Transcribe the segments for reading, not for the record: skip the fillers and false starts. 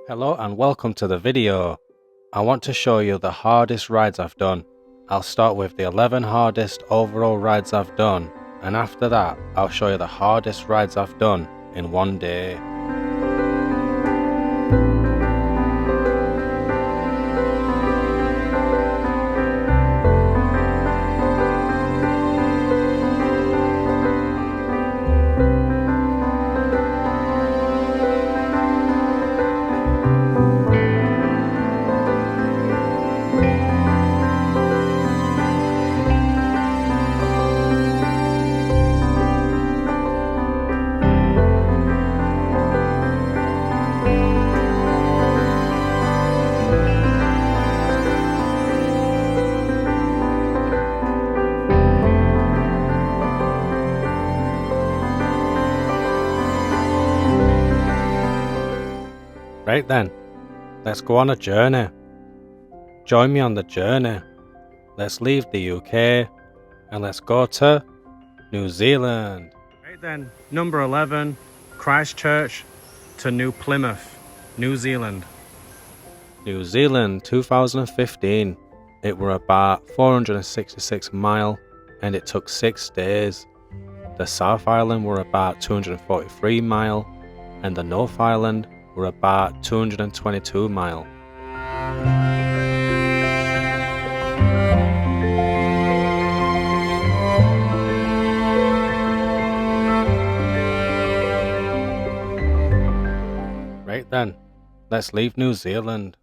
Hello and welcome to the video. I want to show you the hardest rides I've done. I'll start with the 11 hardest overall rides I've done, and after that I'll show you the hardest rides I've done in one day. Right then, let's go on a journey. Join me on the journey. Let's leave the UK and let's go to New Zealand. Right then, number 11, Christchurch to New Plymouth, New Zealand. New Zealand 2015. It were about 466 mile and it took 6 days. The South Island were about 243 mile and the North Island were about 222 mile. Right then, let's leave New Zealand.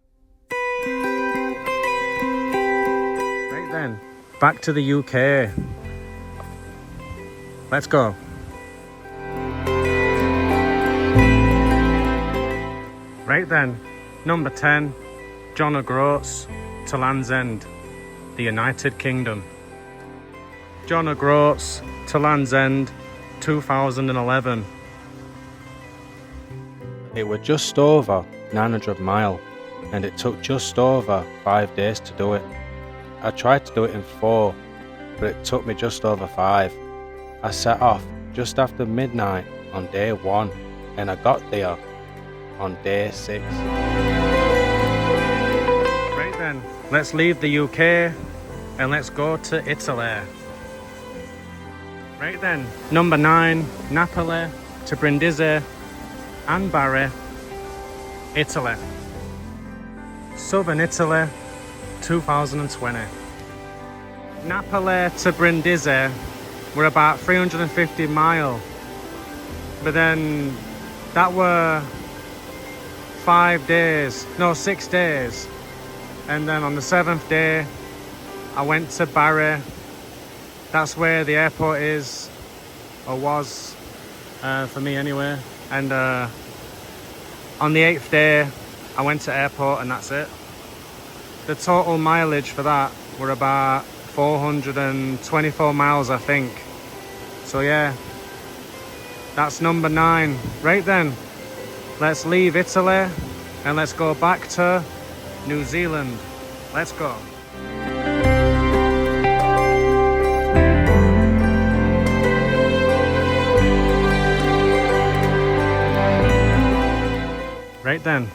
Right then, back to the UK. Let's go. Right then, number 10, John O'Groats to Land's End, the United Kingdom. John O'Groats to Land's End, 2011. It was just over 900 mile and it took just over 5 days to do it. I tried to do it in 4, but it took me just over 5. I set off just after midnight on day 1 and I got there on day 6. Right then, let's leave the UK and let's go to Italy. Right then, number 9, Napoli to Brindisi and Bari, Italy. Southern Italy, 2020. Napoli to Brindisi were about 350 mile, but then that were 6 days, and then on the 7th day I went to Bari. That's where the airport is, or was, for me anyway, and on the 8th day I went to airport and that's it. The total mileage for that were about 424 miles I think. So yeah, that's number 9. Right then, let's leave Italy and let's go back to New Zealand. Let's go. Right then,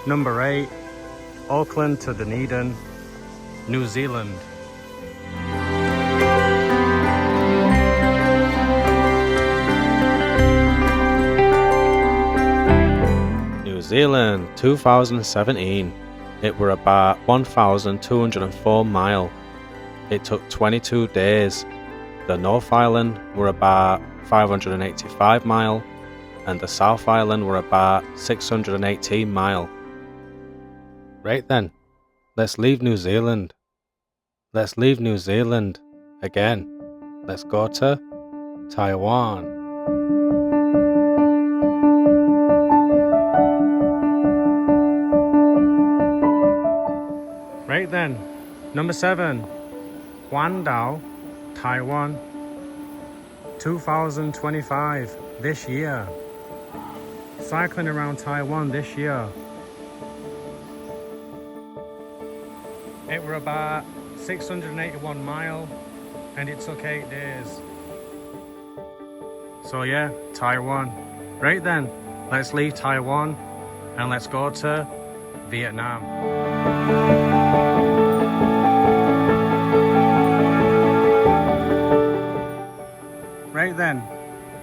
number 8, Auckland to Dunedin, New Zealand. New Zealand 2017. It were about 1,204 mile. It took 22 days. The North Island were about 585 mile and the South Island were about 618 mile. Right then, let's leave New Zealand. Let's leave New Zealand again. Let's go to Taiwan. Right then, number 7, Guangdao, Taiwan, 2025, this year. Cycling around Taiwan this year. It were about 681 mile and it took 8 days. So yeah, Taiwan. Right then, let's leave Taiwan and let's go to Vietnam. Right then,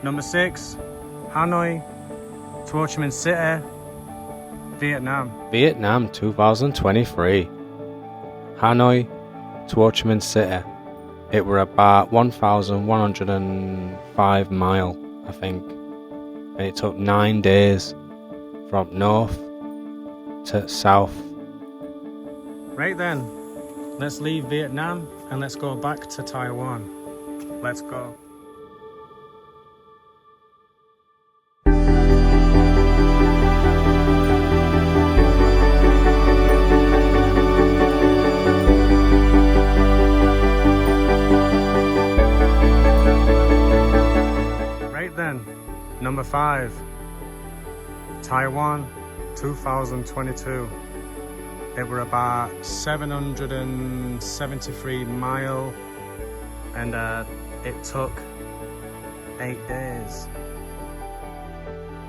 number 6, Hanoi to Ho Chi Minh City, Vietnam. Vietnam 2023. Hanoi to Ho Chi Minh City. It were about 1,105 mile, I think. And it took 9 days from north to south. Right then, let's leave Vietnam and let's go back to Taiwan. Let's go. Right then, number 5, Taiwan 2022. It were about 773 mile and it took 8 days.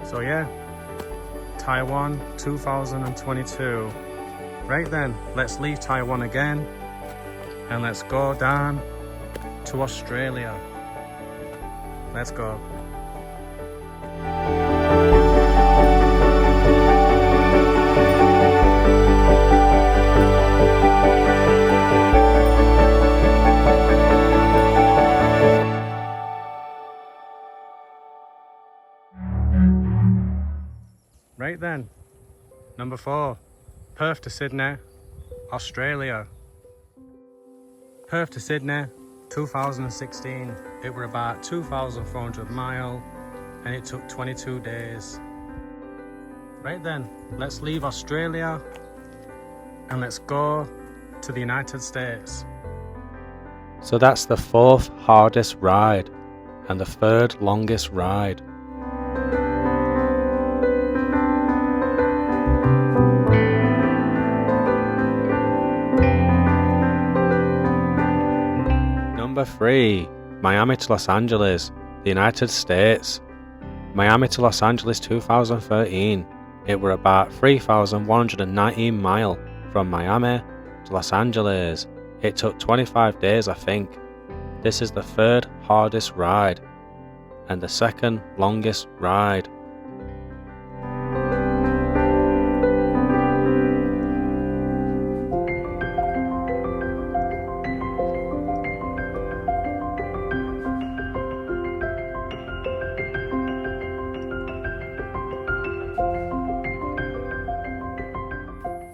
So yeah, Taiwan 2022. Right then, let's leave Taiwan again and let's go down to Australia. Let's go. Right then, number 4, Perth to Sydney, Australia. Perth to Sydney, 2016. It were about 2,400 mile and it took 22 days. Right then, let's leave Australia and let's go to the United States. So that's the 4th hardest ride and the 3rd longest ride. Number 3, Miami to Los Angeles, the United States. Miami to Los Angeles 2013. It were about 3,119 mile from Miami to Los Angeles. It took 25 days, I think. This is the 3rd hardest ride and the 2nd longest ride.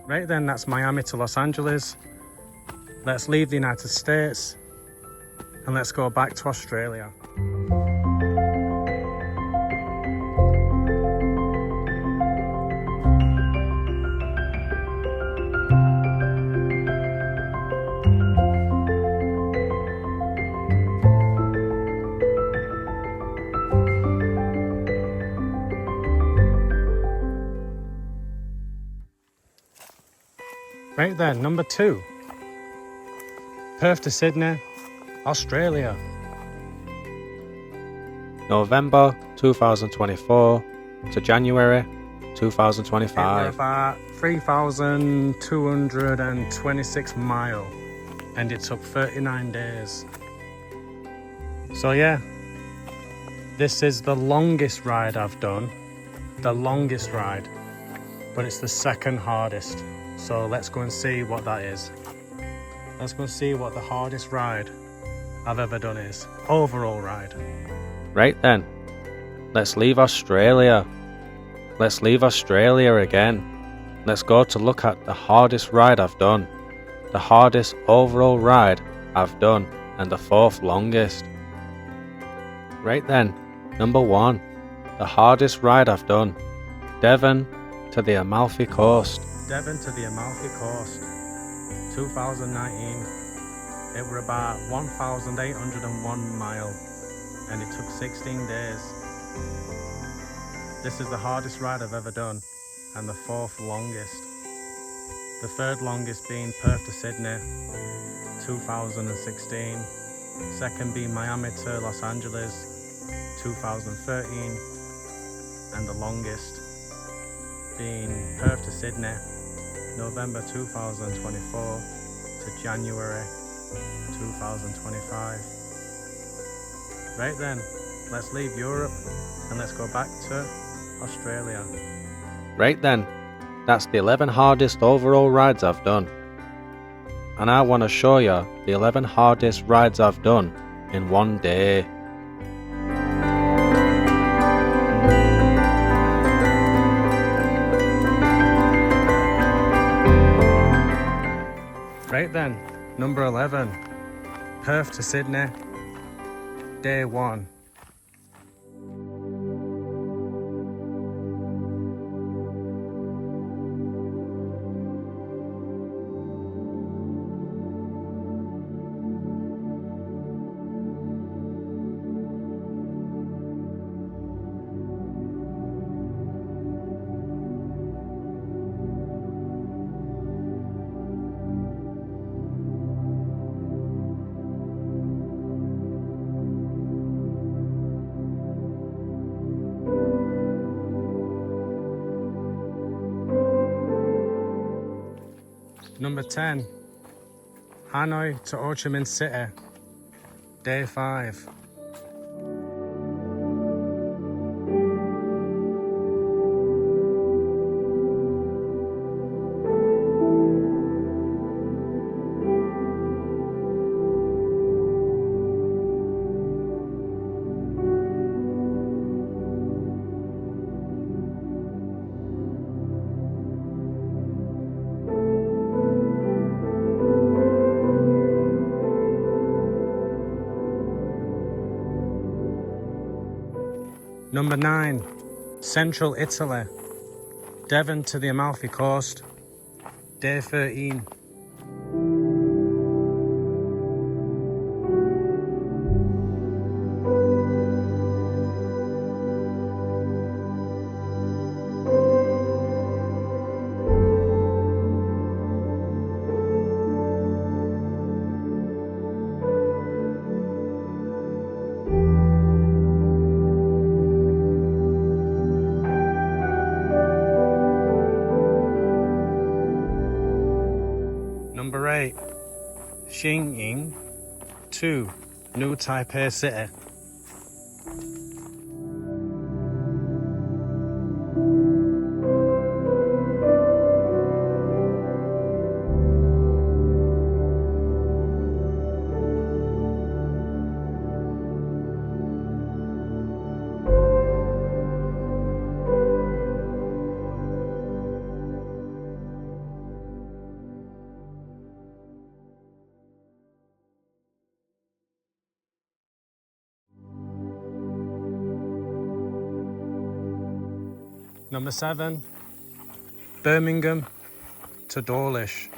Right then, that's Miami to Los Angeles. Let's leave the United States and let's go back to Australia. Right then, number 2, Perth to Sydney, Australia. November 2024 to January 2025. It were about 3,226 mile and it took 39 days. So yeah, this is the longest ride I've done. The longest ride, but it's the 2nd hardest. So let's go and see what that is. Let's go and see what the hardest ride I've ever done is. Overall ride. Right then, let's leave Australia. Let's leave Australia again. Let's go to look at the hardest ride I've done. The hardest overall ride I've done and the 4th longest. Right then, number 1, the hardest ride I've done. Devon to the Amalfi Coast. Devon to the Amalfi Coast, 2019. It were about 1,801 mile and it took 16 days. This is the hardest ride I've ever done and the 4th longest. The 3rd longest being Perth to Sydney, 2016. 2nd being Miami to Los Angeles, 2013. And the longest, been Perth to Sydney, November 2024 to January 2025. Right then, let's leave Europe and let's go back to Australia. Right then, that's the 11 hardest overall rides I've done. And I want to show you the 11 hardest rides I've done in one day. Right then, number 11, Perth to Sydney, day 1. Number 10, Hanoi to Ho Chi Minh City, day 5. Number 9, Central Italy, Devon to the Amalfi Coast, day 13. Number 8, Xinying to New Taipei City. Number 7, Birmingham to Dawlish.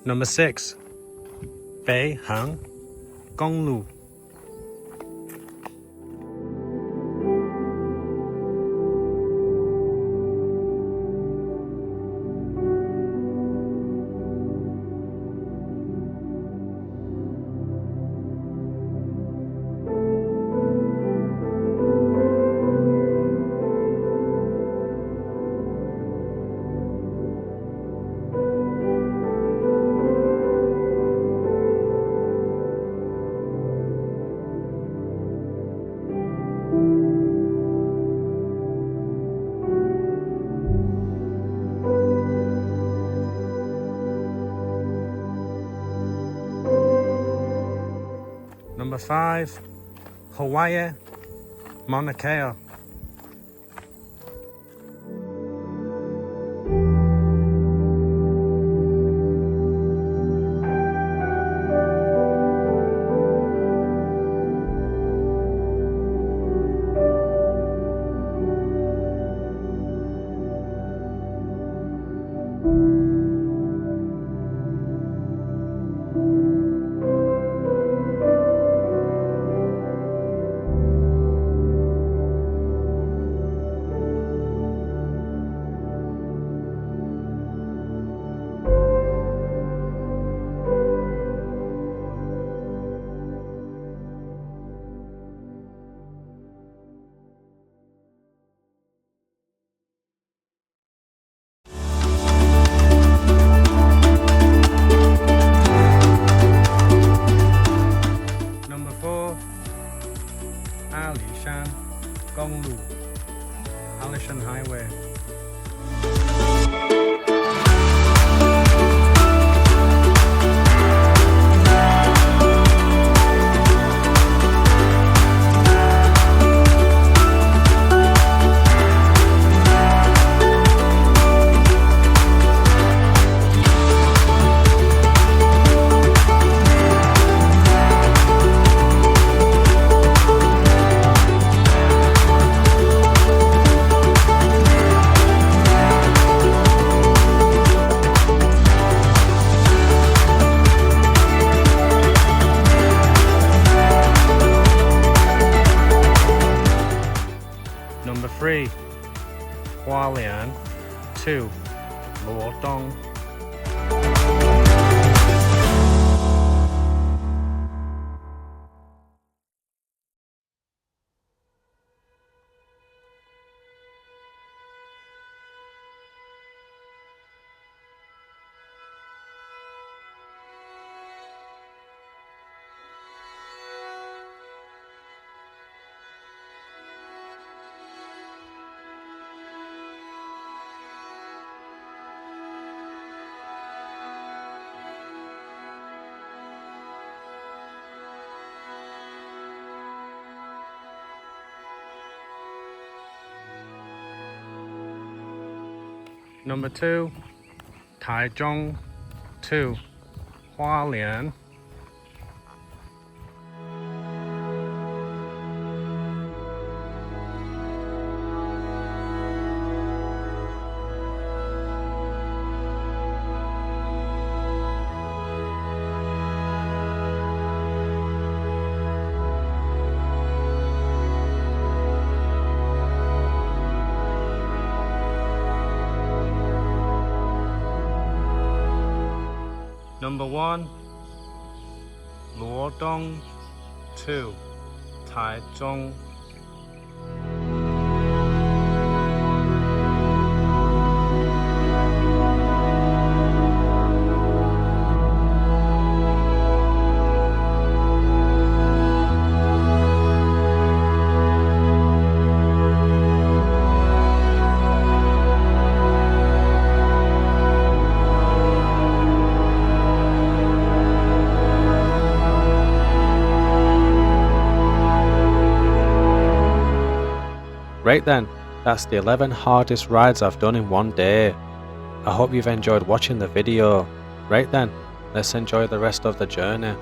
Number 6, Beihang Gonglu. Number 5, Hawaii, Mauna Kea. 公路 Alishan Highway. Number 3, Hualian. 2, Luodong. Number 2, Taichung. 2, Hualian. Number 1, Luodong. 2, Taichung. Right then, that's the 11 hardest rides I've done in one day. I hope you've enjoyed watching the video. Right then, let's enjoy the rest of the journey.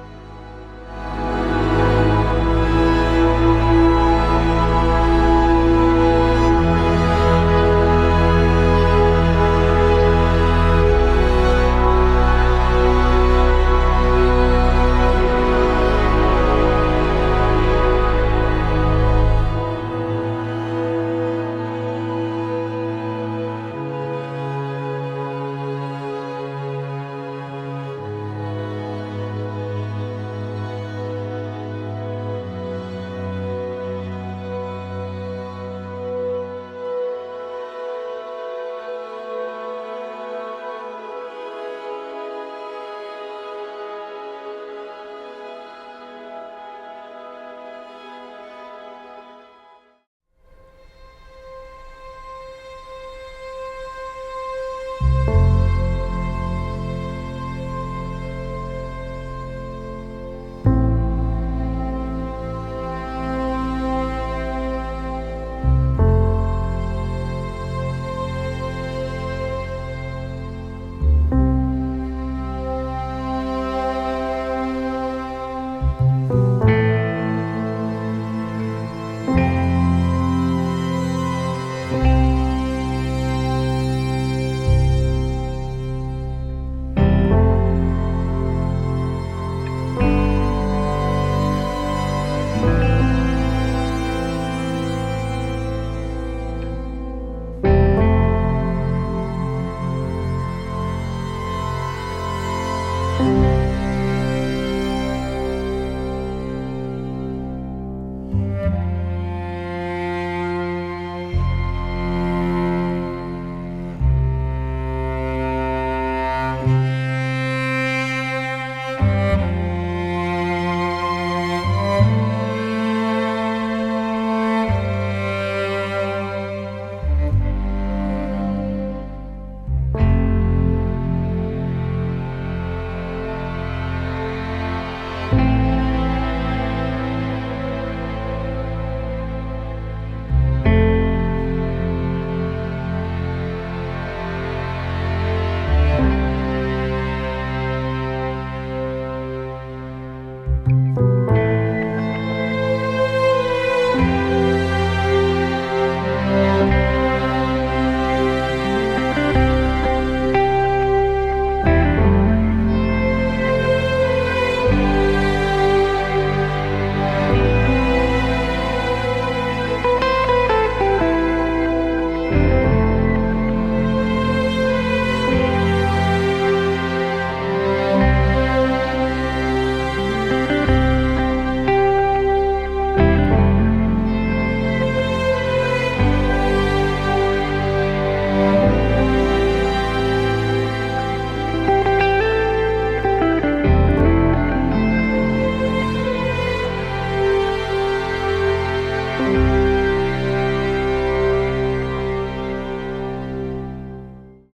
Bye.